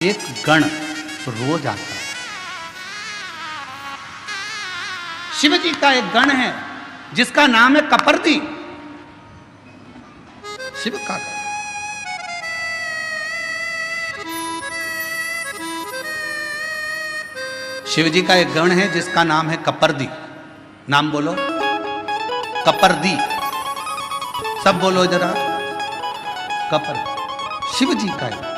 एक गण रोज आता है। शिव जी का एक गण है जिसका नाम है कपर्दी। शिव का गण। शिव जी का एक गण है जिसका नाम है कपर्दी। नाम बोलो, कपर्दी। सब बोलो जरा, कपर्दी। शिव जी का है।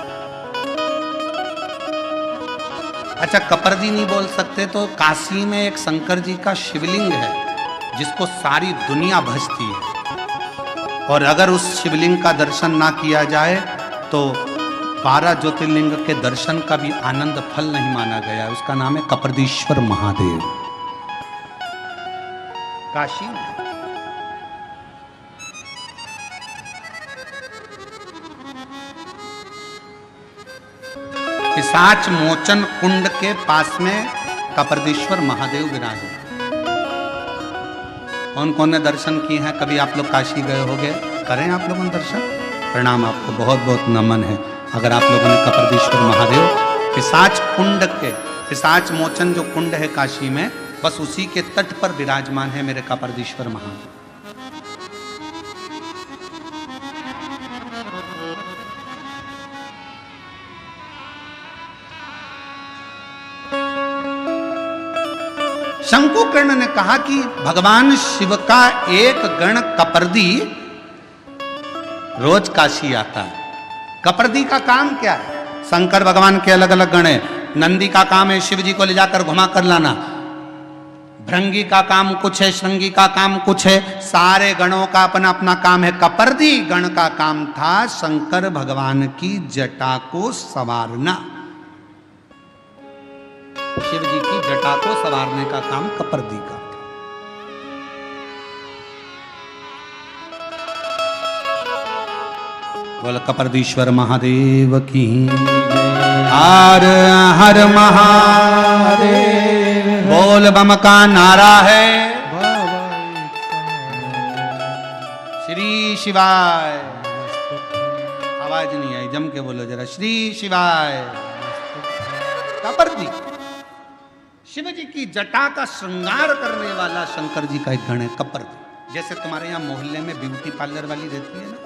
अच्छा, कपर्दी नहीं बोल सकते तो काशी में एक शंकर जी का शिवलिंग है जिसको सारी दुनिया भजती है, और अगर उस शिवलिंग का दर्शन ना किया जाए तो 12 ज्योतिर्लिंग के दर्शन का भी आनंद फल नहीं माना गया। उसका नाम है कपर्दीश्वर महादेव। काशी में पिशाच मोचन कुंड के पास में कपर्दीश्वर महादेव विराजमान। कौन कौन ने दर्शन किए हैं? कभी आप लोग काशी गए होंगे, करें आप लोगों ने दर्शन? प्रणाम, आपको बहुत बहुत नमन है अगर आप लोगों ने कपर्दीश्वर महादेव पिशाच कुंड के, पिशाच मोचन जो कुंड है काशी में, बस उसी के तट पर विराजमान है मेरे कपर्दीश्वर महादेव। शंकुकर्ण ने कहा कि भगवान शिव का एक गण कपर्दी रोज काशी आता है। कपर्दी का काम क्या है? शंकर भगवान के अलग अलग गण है। नंदी का काम है शिव जी को ले जाकर घुमा कर लाना, भृंगी का काम कुछ है, श्रृंगी का काम कुछ है, सारे गणों का अपना अपना काम है। कपर्दी गण का काम था शंकर भगवान की जटा को संवारना। शिव जी की जटा को संवारने का काम कपर्दी का था। बोल कपर्दीश्वर महादेव की। हर हर महादेव। बोल बम का नारा है श्री शिवाय। आवाज नहीं आई, जम के बोलो जरा, श्री शिवाय। कपर्दी शिव जी की जटा का श्रृंगार करने वाला शंकर जी का एक गण है कपर्दी। जैसे तुम्हारे यहाँ मोहल्ले में ब्यूटी पार्लर वाली रहती है ना,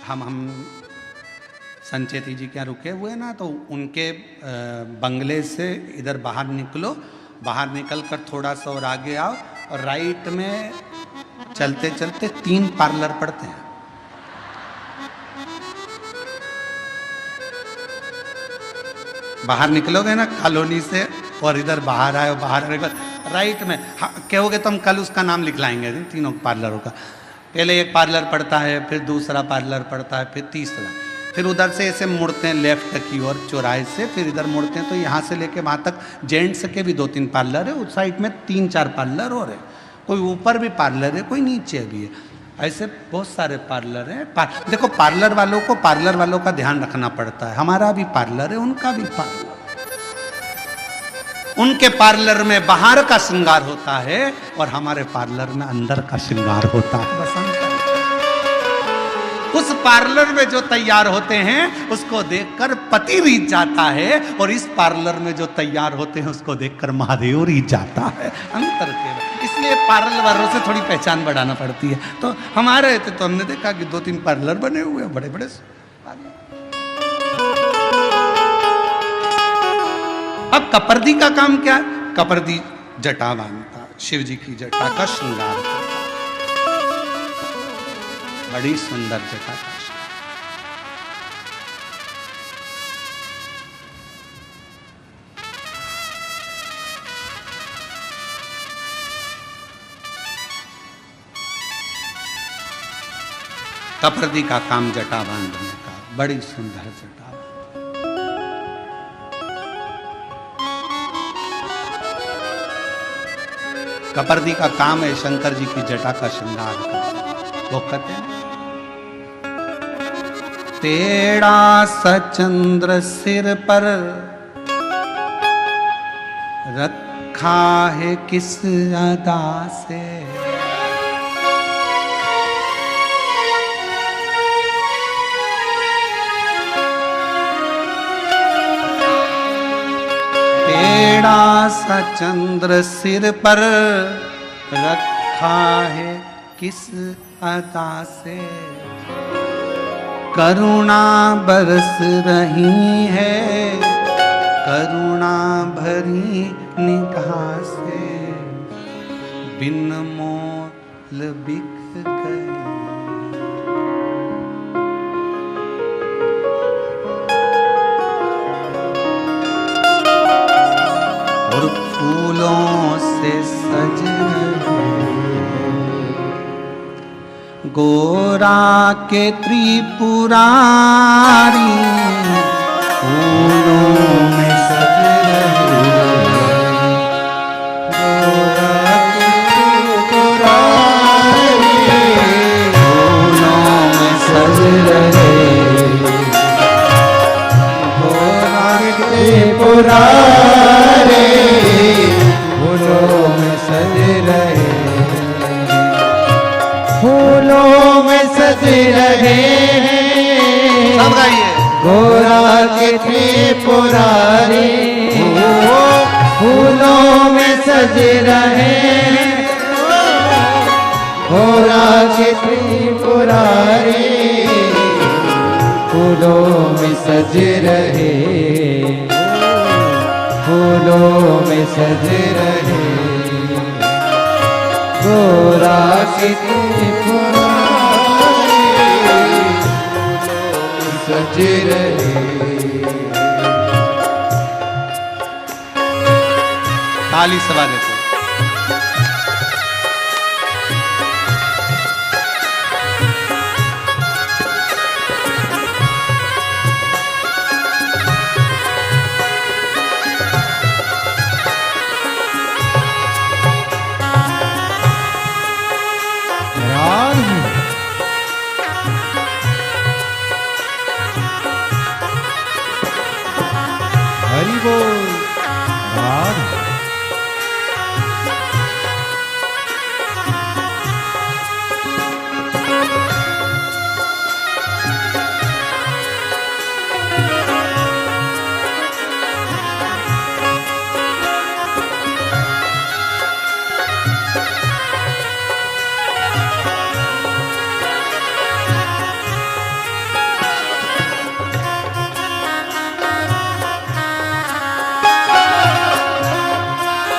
हम संचेती जी क्या रुके हुए ना, तो उनके बंगले से इधर बाहर निकलो, बाहर निकल कर थोड़ा सा और आगे आओ, और राइट में चलते चलते 3 पार्लर पड़ते हैं। बाहर निकलोगे ना कॉलोनी से और इधर बाहर आए, बाहर राइट में कहोगे तो हम कल उसका नाम लिखलाएंगे तीनों पार्लरों का। पहले एक पार्लर पड़ता है, फिर दूसरा पार्लर पड़ता है, फिर तीसरा, फिर उधर से ऐसे मुड़ते हैं लेफ्ट की ओर चौराहे से, फिर इधर मुड़ते हैं, तो यहाँ से लेके वहाँ तक जेंट्स के भी 2-3 पार्लर है, उस साइड में 3-4 पार्लर और है, कोई ऊपर भी पार्लर है, कोई नीचे भी है, ऐसे बहुत सारे पार्लर हैं। देखो पार्लर वालों का ध्यान रखना पड़ता है। हमारा भी पार्लर है, उनका भी पार्लर। उनके पार्लर में बाहर का श्रृंगार होता है और हमारे पार्लर में अंदर का श्रृंगार होता है। उस पार्लर में जो तैयार होते हैं उसको देखकर पति रीझ जाता है, और इस पार्लर में जो तैयार होते हैं उसको देखकर महादेव रीझ जाता है। अंतर के इसलिए पार्लर वालों से थोड़ी पहचान बढ़ाना पड़ती है। तो हमारे थे तो हमने देखा कि 2-3 पार्लर बने हुए हैं, बड़े बड़े। अब कपर्दी का काम क्या है? कपर्दी जटा बांधता, शिव जी की जटा का श्रृंगार करता, बड़ी सुंदर जटा का। कपर्दी का काम जटा बांधने का, बड़ी सुंदर जटा। कपर्दी का काम है शंकर जी की जटा का श्रृंगार करना। वो कहते हैं तेरा सचंद्र सिर पर रखा है किस अदा से, टेढ़ा सा चंद्र सिर पर रखा है किस अदा से, करुणा बरस रही है करुणा भरी निगाह से, बिन मोल बिक गई। और फूलों से सज गोरा के त्रिपुरारी, फूलों में सज गोरा के त्रिपुरारी, फूलों में सज रहे गोरा के त्रिपुरारी, फूलों में सज रहे फूलों में सज रहे हैं। सब गाइए। गोरा के त्रिपुरारी, फूलों में सज रहे हैं गोरा के त्रिपुरारी, फूलों में सज रहे फूलों में सज रहे गोरा के त्रिपुरारी, सज रहे। ताली सवा देते। हरि बोल।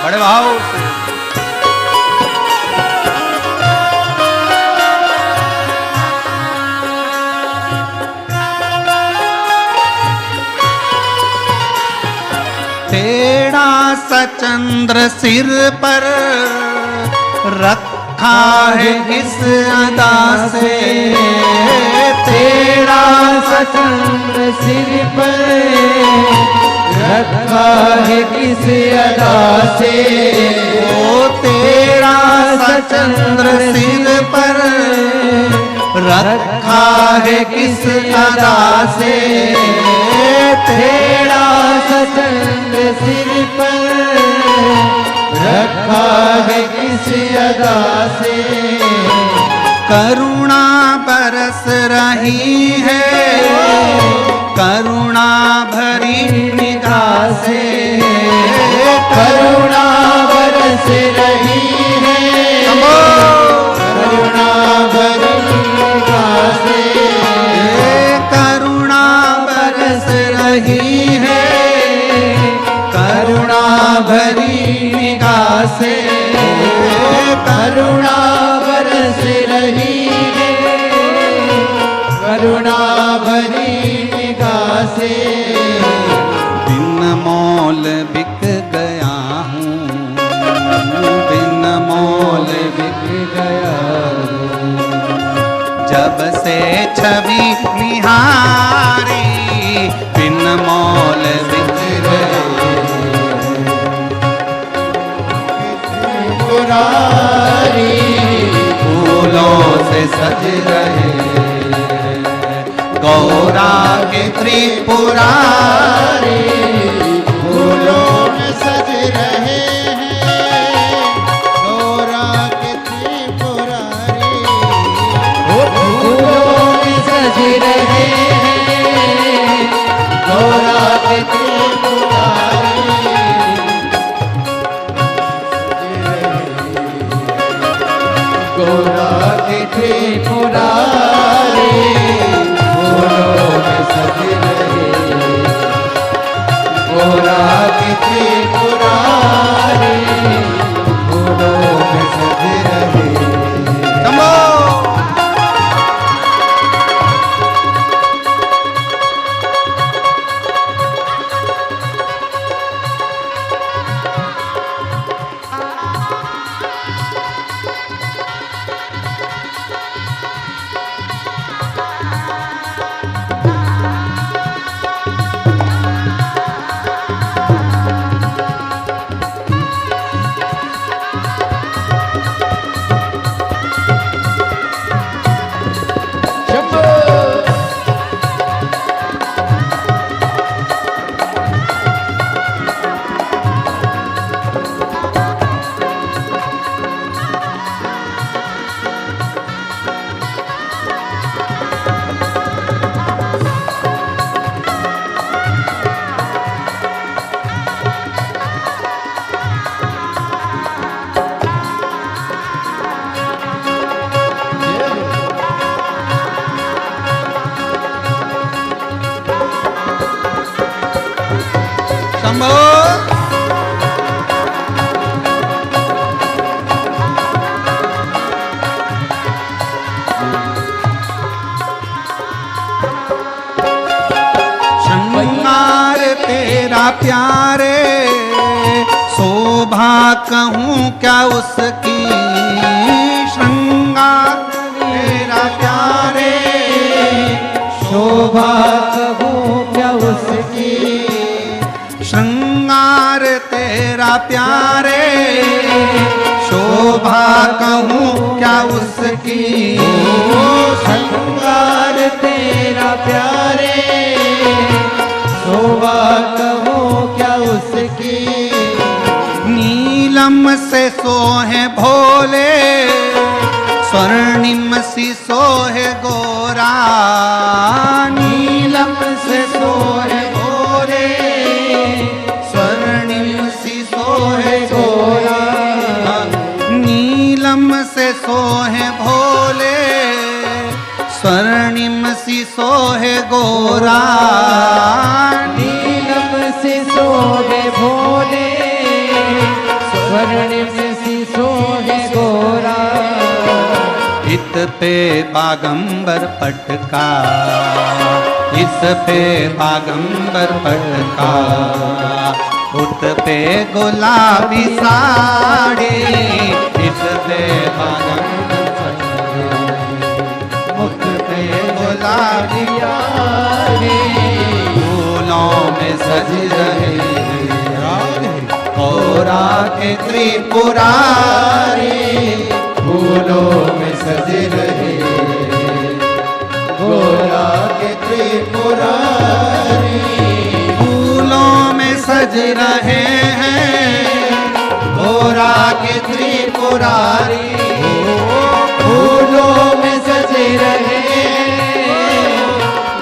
बड़े भाव से टेढ़ा सा चंद्र सिर पर रखा है किस अदा से, टेढ़ा सा चंद्र सिर पर रखा है किस अदा से, ओ टेढ़ा सा चंद्र सिर पर रखा है किस अदा से, टेढ़ा सा चंद्र सिर पर रखा है किस अदा से, करुणा बरस रही है करुणा भरी निगाह से, करुणा बरस रही है करुणा भरी निगाह से, करुणा बरस रही है करुणा भरी निगाह से, करुणा बरस रही है करुणा भरी निगाह से, बिन मोल बिक गया हूँ बिन मोल बिक गया जब से छवि निहारी, बिन मोल बिक गए पुरारी, फूलों से सज रहे गौरा के त्रिपुरारी, फूलों में सज रहे हैं गौरा के त्रिपुरारी, फूलों में सज रहे हैं गौरा के त्रिपुरारी, गौरा के त्रिपुरारी फूलों में सज रहे गौरा के त्रिपुरारी फूलों में सज रहे शंभो शंभो श्रृंगार तेरा प्यारे शोभा कहूँ क्या उसकी श्रृंगार तेरा प्यारे शोभा कहूँ क्या उसकी श्रृंगार तेरा प्यारे शोभा कहूँ क्या उसकी श्रृंगार तेरा प्यारे शोभा कहूँ क्या उसकी नीलम से सोहे भोले स्वर्णिम सी सोहे गोरा नीलम से सोहे भोले स्वर्णिम सी सोहे गोरा नीलम से सोहे भोले स्वर्णिम सी सोहे गोरा नीलम से सोहे भोले स्वर्णिम से सोहे गोरा इत पे बागंबर पटका इस पे बागंबर पटका उत पे गुलाबी साड़ी इस पे बागंबर पटका उत पे गुलाबी साड़ी फूलों में सज रहे गौरा के त्रिपुरारी फूलों में सज रहे गौरा के त्रिपुरारी फूलों में सज रहे हैं गौरा के त्रिपुरारी फूलों में सज रहे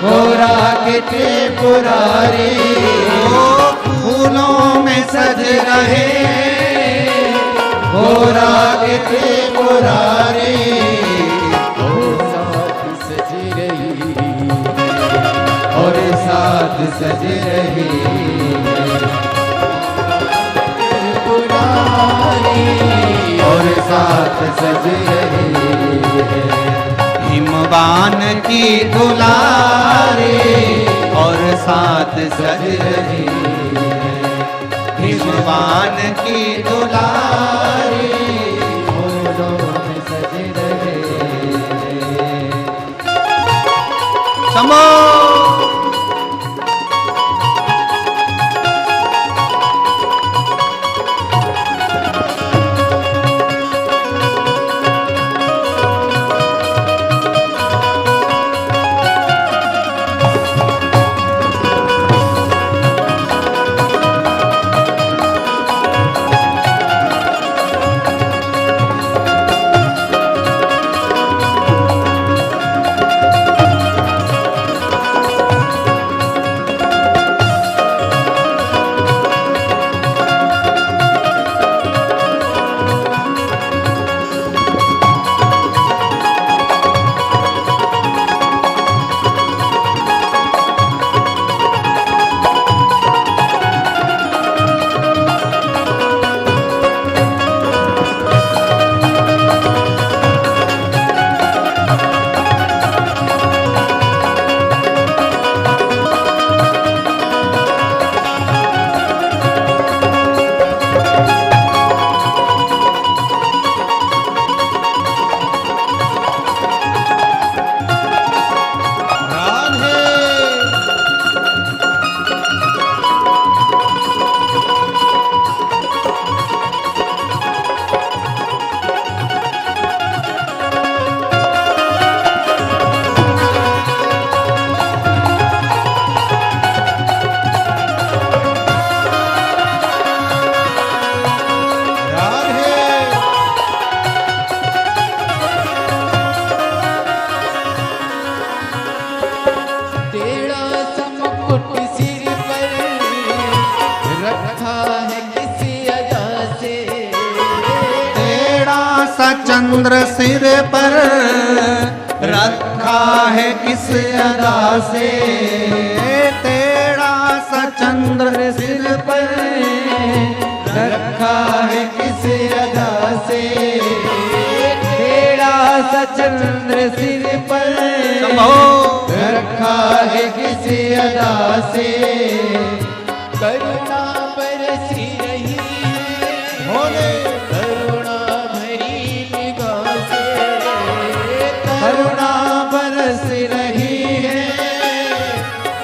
गौरा के त्रिपुरारी फूलों में सज रहे गौरा के त्रिपुरारी सज रही और साथ सज रही त्रिपुरारी और साथ सज रही हिमवान की दुलारी और साथ सज रही हिमवान की दुलारी फूलों में सज रहे शंभो चंद्र सिर पर रखा है किस अदा से, टेढ़ा सा चंद्र सिर पर रखा है किस अदा से, टेढ़ा सा चंद्र सिर पर रखा है किस अदा से। करुणा बरसी रही है भोले, करुणा भरी निगाह से, करुणा बरस रही है,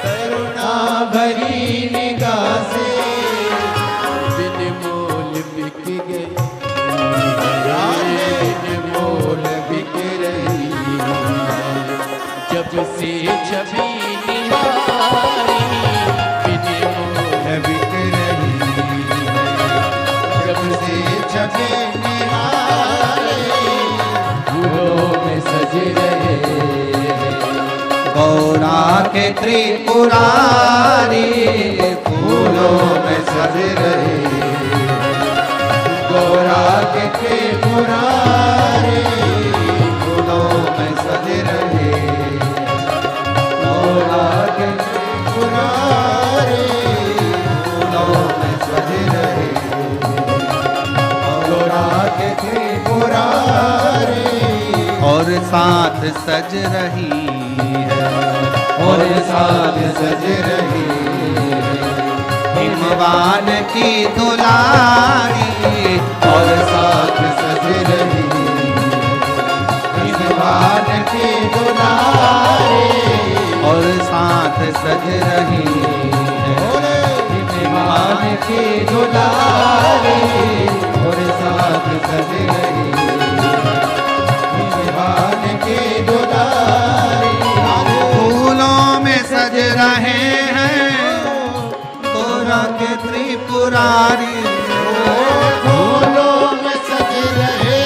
करुणा भरी निगाह से। बिन मोल बिक गई, बिन मोल बिक रही है, जब से छवि निहारी, बिन मोल बिक रही है, जब से छवि निहारी, फूलों में सज रहे गौरा के त्रिपुरारी, फूलों में सज रहे गौरा के त्रिपुरारी, फूलों में सज रहे गौरा के त्रिपुरारी, फूलों में सज रहे गौरा के त्रिपुरारी, और साथ सज रही है, और साथ सज रही हिमवान की दुलारी, और साथ सज रही हिमवान की दुलारी, और साथ सज रही हिमवान की दुलारी, और साथ सज रही हिमवान की दुलारी। फूलों में सज रहे हैं गौरा के त्रिपुरारी, फूलों में सज रहे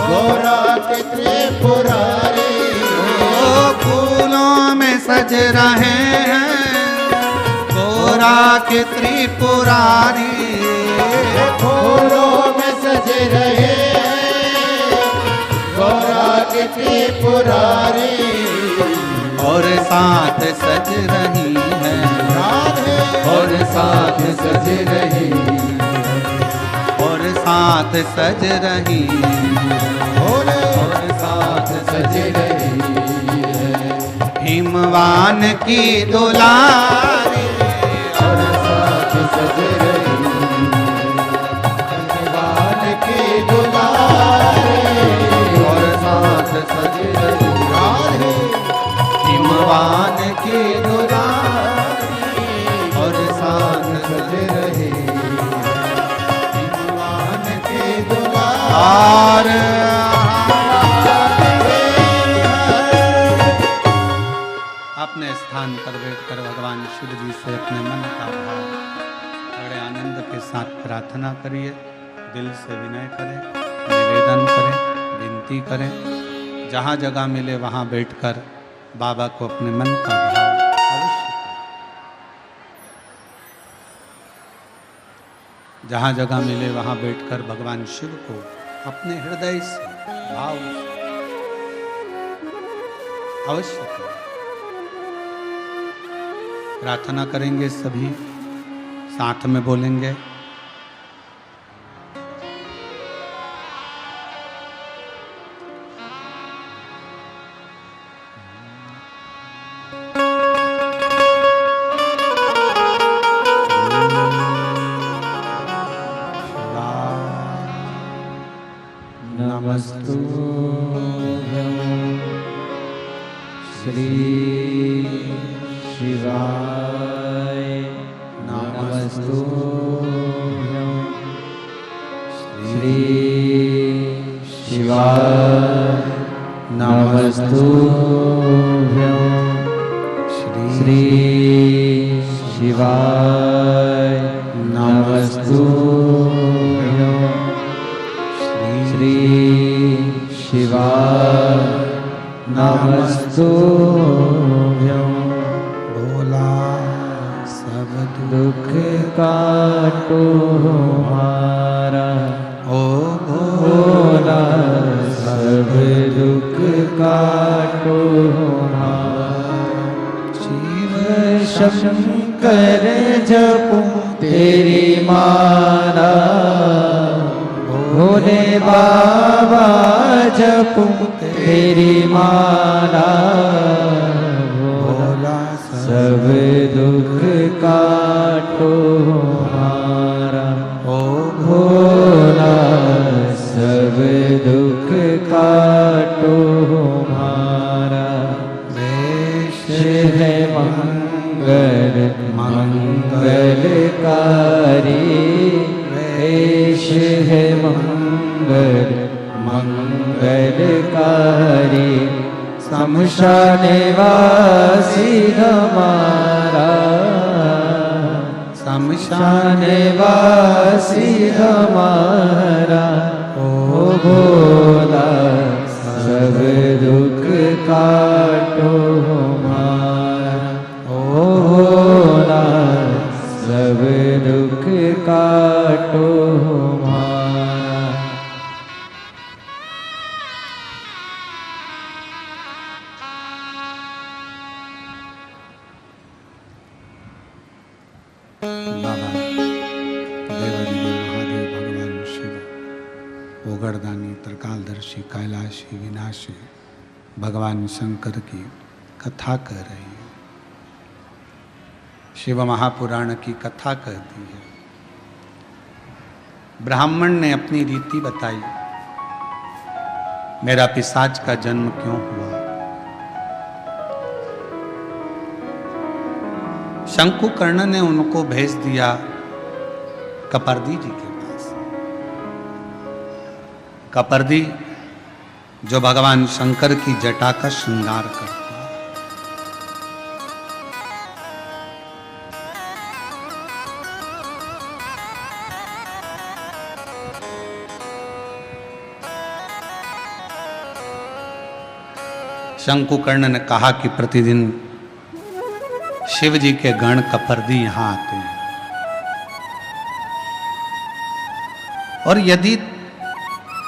गौरा के त्रिपुरारी, फूलों में सज रहे हैं गौरा के त्रिपुरारी, फूलों में सज रहे गौरा के त्रिपुरारी, और साथ सज रही है, और साथ सज रही, और साथ सज रही, और साथ सज रही हिमवान की दुलारी, और साथ सज रही हिमवान की दुलारी, और साथ सज रही हिमवान की दुलारी, और साथ सज रही हिमवान की दुलारी। और अपने स्थान पर बैठकर भगवान शिव जी से अपने मन का भाव बड़े आनंद के साथ प्रार्थना करिए, दिल से विनय करें, निवेदन करें, विनती करें। जहाँ जगह मिले वहाँ बैठकर बाबा को अपने मन का भाव अवश्य करें। जहाँ जगह मिले वहाँ बैठकर भगवान शिव को अपने हृदय से भाव से अवश्य करें। प्रार्थना करेंगे, सभी साथ में बोलेंगे। नमस्तुभ्यं श्री शिवाय, नमस्तुभ्यं श्री शिवाय, नमस्तुभ्यं श्री शिवाय, नमस्तुभ्यं श्री शिवाय, नमस्तुभ्यं। बोला सब दुख काटो हमारा ओ भोला। बाबा जपूं तेरी माला, भोला सब दुख काटो हमारा। ओ भोला सब दुख काटो हमारा। वेश है मंगल मंगलकारी, वेश है मंगल मंगलकारी। शमशानवासी हमारा, शमशानवासी हमारा। ओ भोला सब दुख काटो हमारा। ओ भोला सब दुख काटो हमारा। बाबा देवरी महादेव भगवान शिव ओगरदानी त्रिकालदर्शी कैलाशी विनाशी भगवान शंकर की कथा कर रही है। शिव महापुराण की कथा कहती है। ब्राह्मण ने अपनी रीति बताई, मेरा पिशाच का जन्म क्यों हुआ। शंकुकर्ण ने उनको भेज दिया कपर्दी जी के पास। कपर्दी जो भगवान शंकर की जटा का श्रृंगार करता है। शंकुकर्ण ने कहा कि प्रतिदिन शिव जी के गण कपर्दी यहां आते हैं, और यदि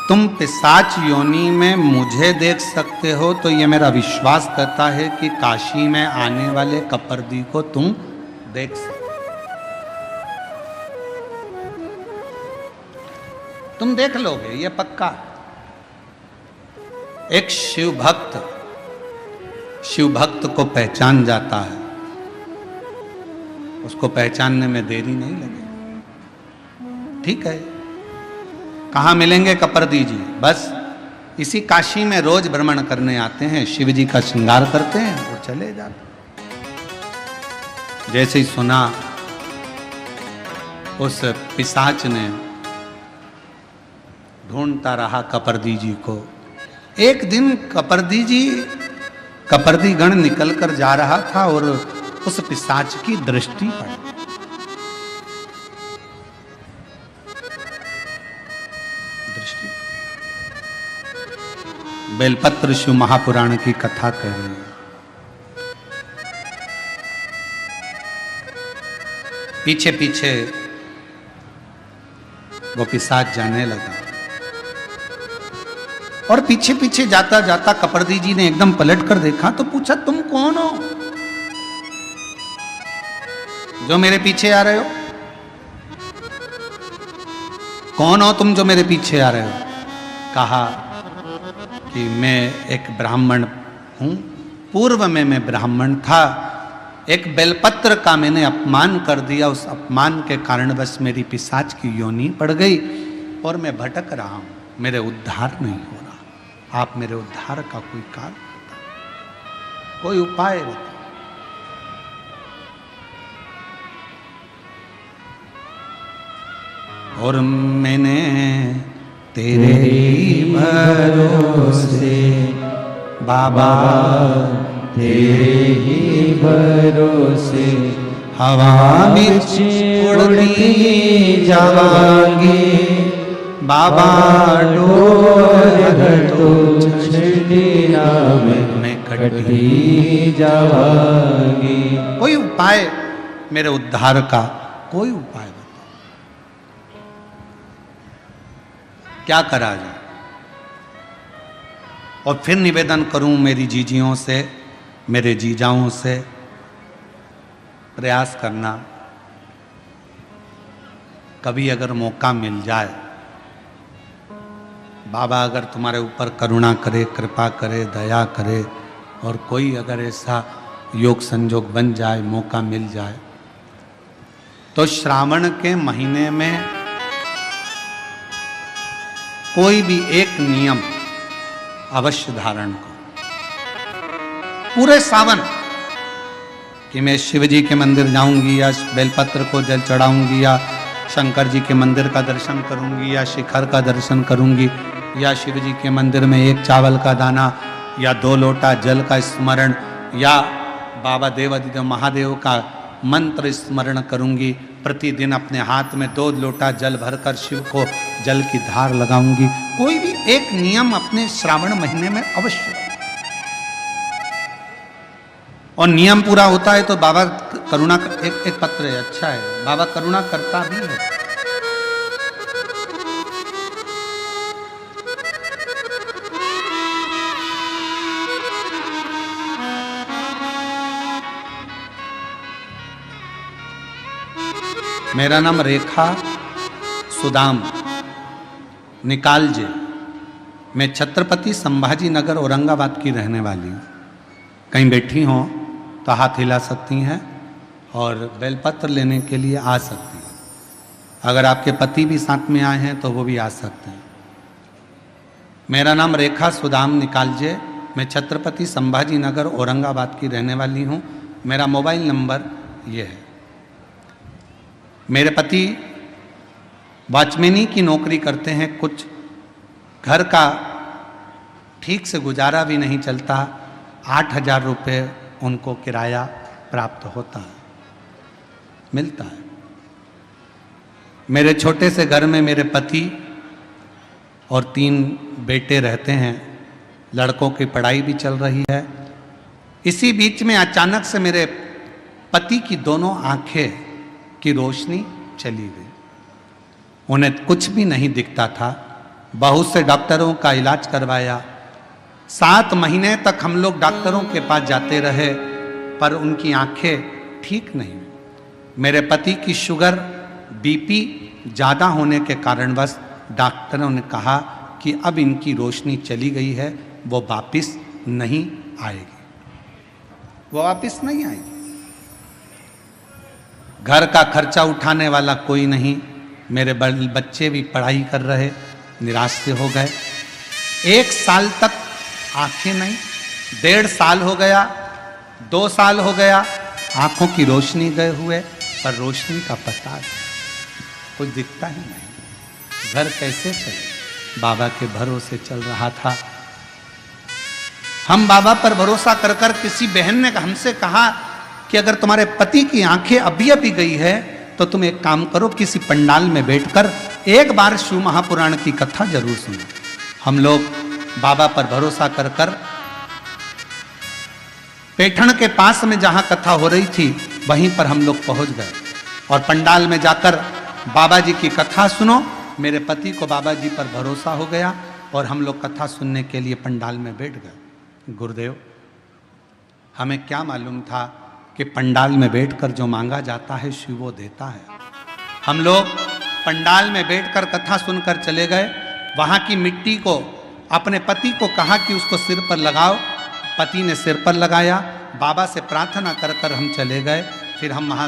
तुम पिशाच योनि में मुझे देख सकते हो तो यह मेरा विश्वास करता है कि काशी में आने वाले कपर्दी को तुम देख सकते। तुम देख लोगे, यह पक्का। एक शिव भक्त को पहचान जाता है, उसको पहचानने में देरी नहीं लगेगी। ठीक है, कहाँ मिलेंगे कपर्दी जी? बस इसी काशी में रोज भ्रमण करने आते हैं, शिव जी का श्रृंगार करते हैं, वो चले जाते। जैसे ही सुना, उस पिशाच ने ढूंढता रहा कपर्दी जी को। एक दिन कपर्दी गण निकल कर जा रहा था और उस पिशाच की दृष्टि पड़ी। बेलपत्र शिव महापुराण की कथा कह रही है। पीछे पीछे वो पिशाच जाने लगा, और पीछे पीछे जाता जाता कपर्दी जी ने एकदम पलट कर देखा तो पूछा, तुम कौन हो जो मेरे पीछे आ रहे हो? कौन हो तुम जो मेरे पीछे आ रहे हो? कहा कि मैं एक ब्राह्मण हूं, पूर्व में मैं ब्राह्मण था, एक बेलपत्र का मैंने अपमान कर दिया, उस अपमान के कारणवश मेरी पिशाच की योनि पड़ गई और मैं भटक रहा हूं, मेरे उद्धार नहीं हो रहा। आप मेरे उद्धार का कोई कारण बताओ, कोई उपाय बताओ। और मैंने तेरे भरोसे बाबा, तेरे ही भरोसे हवा में उड़ती जावांगी बाबा, डोर तो छड़ीना में कटी जावांगी। कोई उपाय मेरे उद्धार का, कोई उपाय बताओ, क्या करा जाए। और फिर निवेदन करूं मेरी जीजियों से, मेरे जीजाओं से, प्रयास करना कभी अगर मौका मिल जाए बाबा अगर तुम्हारे ऊपर करुणा करे, कृपा करे, दया करे और कोई अगर ऐसा योग संजोग बन जाए, मौका मिल जाए, तो श्रावण के महीने में कोई भी एक नियम अवश्य धारण करो पूरे सावन, कि मैं शिव जी के मंदिर जाऊंगी या बेलपत्र को जल चढ़ाऊंगी या शंकर जी के मंदिर का दर्शन करूंगी या शिखर का दर्शन करूंगी या शिव जी के मंदिर में एक चावल का दाना या 2 लोटा जल का स्मरण या बाबा देवादिदेव महादेव का मंत्र स्मरण करूंगी। प्रतिदिन अपने हाथ में 2 लोटा जल भरकर शिव को जल की धार लगाऊंगी। कोई भी एक नियम अपने श्रावण महीने में अवश्य, और नियम पूरा होता है तो बाबा करुणा एक पत्र है, अच्छा है, बाबा करुणा करता भी है। मेरा नाम रेखा सुदाम निकालजे, मैं छत्रपति संभाजी नगर औरंगाबाद की रहने वाली हूँ। कहीं बैठी हो तो हाथ हिला सकती हैं और बेलपत्र लेने के लिए आ सकती हैं। अगर आपके पति भी साथ में आए हैं तो वो भी आ सकते हैं। मेरा नाम रेखा सुदाम निकालजे, मैं छत्रपति संभाजी नगर औरंगाबाद की रहने वाली हूँ। मेरा मोबाइल नंबर ये है। मेरे पति वॉचमैनी की नौकरी करते हैं, कुछ घर का ठीक से गुजारा भी नहीं चलता। 8,000 रुपये उनको किराया प्राप्त होता है, मिलता है। मेरे छोटे से घर में मेरे पति और 3 बेटे रहते हैं। लड़कों की पढ़ाई भी चल रही है। इसी बीच में अचानक से मेरे पति की दोनों आंखें की रोशनी चली गई। उन्हें कुछ भी नहीं दिखता था। बहुत से डॉक्टरों का इलाज करवाया। 7 महीने तक हम लोग डॉक्टरों के पास जाते रहे, पर उनकी आंखें ठीक नहीं हुई। मेरे पति की शुगर बीपी ज़्यादा होने के कारणवश डॉक्टरों ने कहा कि अब इनकी रोशनी चली गई है, वो वापस नहीं आएगी, वो वापस नहीं आएगी। घर का खर्चा उठाने वाला कोई नहीं। मेरे बच्चे भी पढ़ाई कर रहे, निराश से हो गए। 1 साल तक आंखें नहीं, 1.5 साल हो गया, 2 साल हो गया, आंखों की रोशनी गए हुए, पर रोशनी का पता नहीं, कुछ दिखता ही नहीं। घर कैसे चले? बाबा के भरोसे चल रहा था। हम बाबा पर भरोसा कर कर, किसी बहन ने हमसे कहा कि अगर तुम्हारे पति की आंखें अभी अभी गई है तो तुम एक काम करो, किसी पंडाल में बैठकर एक बार शिव महापुराण की कथा जरूर सुनो। हम लोग बाबा पर भरोसा कर कर पैठण के पास में जहां कथा हो रही थी वहीं पर हम लोग पहुंच गए और पंडाल में जाकर बाबा जी की कथा सुनो। मेरे पति को बाबा जी पर भरोसा हो गया और हम लोग कथा सुनने के लिए पंडाल में बैठ गए। गुरुदेव, हमें क्या मालूम था कि पंडाल में बैठकर जो मांगा जाता है शिव वो देता है। हम लोग पंडाल में बैठकर कथा सुनकर चले गए। वहां की मिट्टी को अपने पति को कहा कि उसको सिर पर लगाओ। पति ने सिर पर लगाया। बाबा से प्रार्थना कर कर हम चले गए। फिर हम वहां